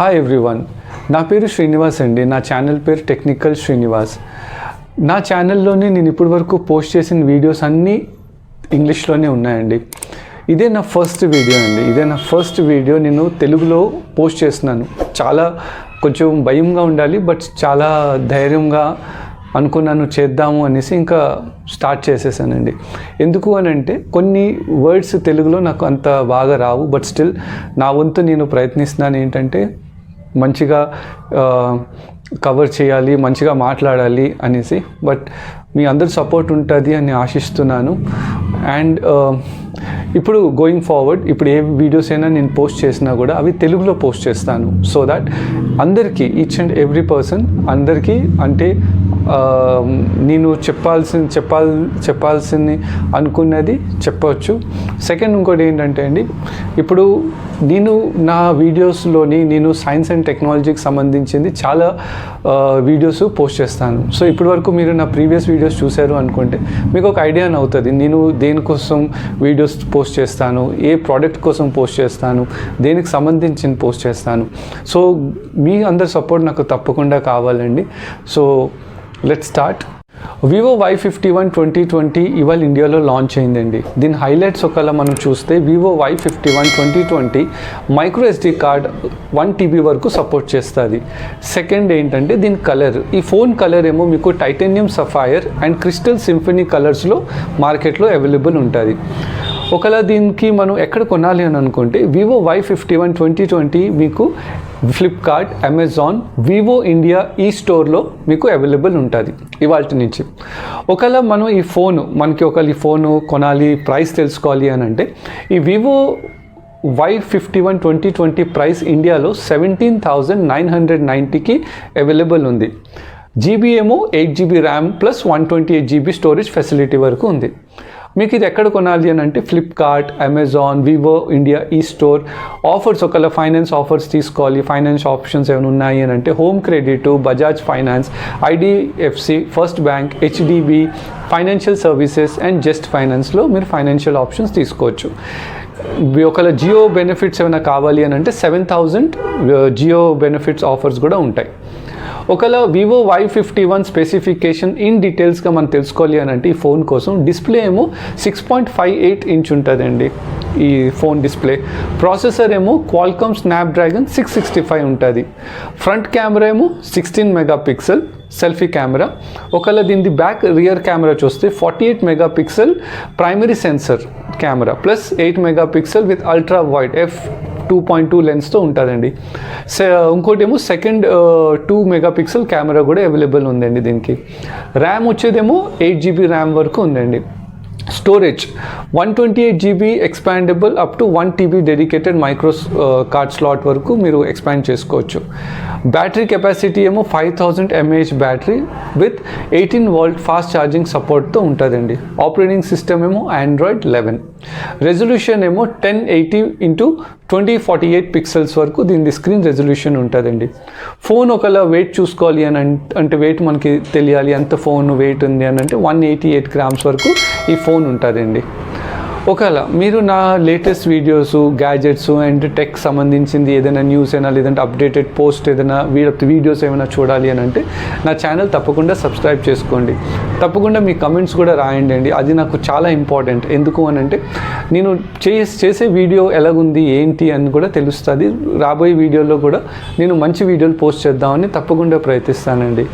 Hi everyone, నా పేరు శ్రీనివాస్ అండి. నా ఛానల్ పేరు టెక్నికల్ శ్రీనివాస్. నా ఛానల్లోనే నేను ఇప్పటివరకు పోస్ట్ చేసిన వీడియోస్ అన్నీ ఇంగ్లీష్లోనే ఉన్నాయండి. ఇదే నా ఫస్ట్ వీడియో నేను తెలుగులో పోస్ట్ చేస్తున్నాను. చాలా కొంచెం భయంగా ఉండాలి, బట్ చాలా ధైర్యంగా అనుకున్నాను చేద్దాము అనేసి ఇంకా స్టార్ట్ చేసేసానండి. ఎందుకు అని అంటే కొన్ని వర్డ్స్ తెలుగులో నాకు అంత బాగా రావు, బట్ స్టిల్ నా వంతు నేను ప్రయత్నిస్తున్నాను. ఏంటంటే మంచిగా కవర్ చేయాలి, మంచిగా మాట్లాడాలి అనేసి. బట్ మీ అందరి సపోర్ట్ ఉంటుంది అని ఆశిస్తున్నాను. అండ్ ఇప్పుడు గోయింగ్ ఫార్వర్డ్ ఇప్పుడు ఏ వీడియోస్ అయినా నేను పోస్ట్ చేసినా కూడా అవి తెలుగులో పోస్ట్ చేస్తాను. సో దట్ అందరికీ, ఈచ్ అండ్ ఎవ్రీ పర్సన్ అందరికీ అంటే నేను చెప్పాల్సింది అనుకున్నది చెప్పవచ్చు. సెకండ్ ఇంకోటి ఏంటంటే అండి, ఇప్పుడు నేను నా వీడియోస్లోని నేను సైన్స్ అండ్ టెక్నాలజీకి సంబంధించింది చాలా వీడియోస్ పోస్ట్ చేస్తాను. సో ఇప్పటి వరకు మీరు నా ప్రీవియస్ వీడియోస్ చూశారు అనుకుంటే మీకు ఒక ఐడియా అవుతుంది నేను దేనికోసం వీడియోస్ పోస్ట్ చేస్తాను, ఏ ప్రోడక్ట్ కోసం పోస్ట్ చేస్తాను, దేనికి సంబంధించిన పోస్ట్ చేస్తాను. సో మీ అందరి సపోర్ట్ నాకు తప్పకుండా కావాలండి. So let's start. Vivo Y51 2020 ఇవాళ ఇండియాలో లాంచ్ అయిందండి. దీని హైలైట్స్ ఒకవేళ మనం చూస్తే Vivo Y51 2020 micro SD card 1 TB వరకు సపోర్ట్ చేస్తుంది. సెకండ్ ఏంటంటే దీని కలర్, ఈ ఫోన్ కలర్ ఏమో మీకు titanium sapphire and crystal symphony కలర్స్లో మార్కెట్లో అవైలబుల్ ఉంటుంది. ఒకవేళ దీనికి మనం ఎక్కడ కొనాలి అని అనుకుంటే Vivo Y51 2020 మీకు ఫ్లిప్కార్ట్, అమెజాన్, వివో ఇండియా ఈ స్టోర్లో మీకు అవైలబుల్ ఉంటుంది ఇవాళ నుంచి. ఒకవేళ మనం ఈ ఫోను కొనాలి, ప్రైస్ తెలుసుకోవాలి అని అంటే ఈ Vivo Y51 2020 ప్రైస్ ఇండియాలో 17,990కి అవైలబుల్ ఉంది. జీబీ ఏమో 8GB RAM plus 128GB storage facility వరకు ఉంది. మీకు ఇది ఎక్కడ కొనాలి అని అంటే ఫ్లిప్కార్ట్, అమెజాన్, వివో ఇండియా ఈ స్టోర్. ఆఫర్స్ ఒకవేళ ఫైనాన్స్ ఆఫర్స్ తీసుకోవాలి, ఫైనాన్స్ ఆప్షన్స్ ఏమైనా ఉన్నాయి అని అంటే home credit, Bajaj finance, IDFC, first bank, HDB financial services and just ఫైనాన్స్లో మీరు ఫైనాన్షియల్ ఆప్షన్స్ తీసుకోవచ్చు. ఒకవేళ జియో బెనిఫిట్స్ ఏమైనా కావాలి అని అంటే 7,000 జియో బెనిఫిట్స్ ఆఫర్స్ కూడా ఉంటాయి. ఒకవేళ Vivo Y51 స్పెసిఫికేషన్ ఇన్ డీటెయిల్స్గా మనం తెలుసుకోవాలి అని అంటే ఈ ఫోన్ కోసం డిస్ప్లే ఏమో 6.58 ఇంచ్ ఉంటుందండి ఈ ఫోన్ డిస్ప్లే. ప్రాసెసర్ ఏమో క్వాల్కామ్ స్నాప్డ్రాగన్ 665 ఉంటుంది. ఫ్రంట్ కెమెరా ఏమో 16 మెగాపిక్సెల్ సెల్ఫీ కెమెరా. ఒకవేళ దీని బ్యాక్ రియర్ కెమెరా చూస్తే 48 megapixel primary sensor camera plus 8 megapixel with ultra wide f2.2 లెన్స్తో ఉంటుందండి. ఇంకోటి ఏమో సెకండ్ 2 మెగాపిక్సెల్ కెమెరా కూడా అవైలబుల్ ఉందండి దీనికి. ర్యామ్ వచ్చేదేమో 8GB ర్యామ్ వరకు ఉందండి. Storage 128GB expandable up to 1 TB dedicated micro card slot వరకు మీరు ఎక్స్పాండ్ చేసుకోవచ్చు. బ్యాటరీ కెపాసిటీ ఏమో 5000 mAh battery with 18V fast charging సపోర్ట్తో ఉంటుందండి. ఆపరేటింగ్ సిస్టమ్ ఏమో Android 11. రెజల్యూషన్ ఏమో 1080x2048 పిక్సెల్స్ వరకు దీని స్క్రీన్ రెజల్యూషన్ ఉంటుందండి. ఫోన్ ఒకవేళ వెయిట్ చూసుకోవాలి అని అంటే వెయిట్ మనకి తెలియాలి, అంత ఫోన్ వెయిట్ ఉంది అని అంటే 188 grams వరకు ఈ ఫోన్ ఉంటుందండి. ఒకవేళ మీరు నా latest videos, gadgets and tech సంబంధించింది ఏదైనా న్యూస్ అయినా లేదంటే అప్డేటెడ్ పోస్ట్ ఏదైనా వీడియోస్ ఏమైనా చూడాలి అని అంటే నా ఛానల్ తప్పకుండా సబ్స్క్రైబ్ చేసుకోండి. తప్పకుండా మీ కమెంట్స్ కూడా రాయండి అండి, అది నాకు చాలా ఇంపార్టెంట్. ఎందుకు అని అంటే నేను చేసే వీడియో ఎలాగుంది ఏంటి అని కూడా తెలుస్తుంది. రాబోయే వీడియోలో కూడా నేను మంచి వీడియోలు పోస్ట్ చేద్దామని తప్పకుండా ప్రయత్నిస్తానండి.